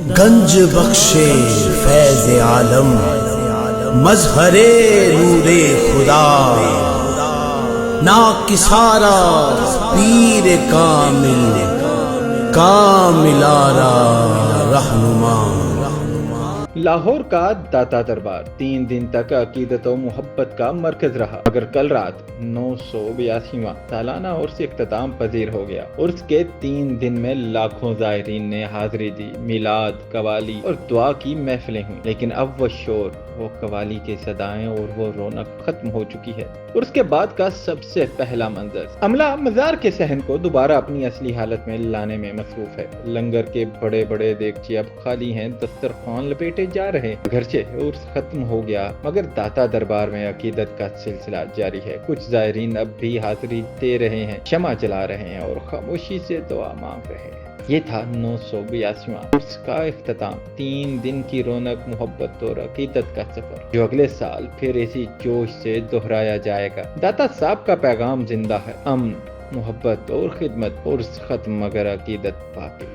گنج بخشے فیض عالم، مظہر نور خدا، ناکسارا پیر کامل، کامل آرا رہنما۔ لاہور کا داتا دربار 3 دن تک عقیدت و محبت کا مرکز رہا، مگر کل رات 982واں سالانہ عرس اختتام پذیر ہو گیا۔ عرس کے 3 دن میں لاکھوں زائرین نے حاضری دی، میلاد، قوالی اور دعا کی محفلیں ہوئیں، لیکن اب وہ شور، وہ قوالی کے صدائیں اور وہ رونق ختم ہو چکی ہے۔ عرس کے بعد کا سب سے پہلا منظر، عملہ مزار کے صحن کو دوبارہ اپنی اصلی حالت میں لانے میں مصروف ہے۔ لنگر کے بڑے بڑے دیگچے اب خالی ہیں، دسترخوان لپیٹے جا رہے ہیں۔ گرچہ عرس ختم ہو گیا، مگر داتا دربار میں عقیدت کا سلسلہ جاری ہے۔ کچھ زائرین اب بھی حاضری دے رہے ہیں، شمع جلا رہے ہیں اور خاموشی سے دعا مانگ رہے ہیں۔ یہ تھا 982واں عرس کا اختتام، 3 دن کی رونق، محبت اور عقیدت کا سفر، جو اگلے سال پھر اسی جوش سے دہرایا جائے گا۔ داتا صاحب کا پیغام زندہ ہے، امن، محبت اور خدمت۔ عرس ختم مگر عقیدت باقی۔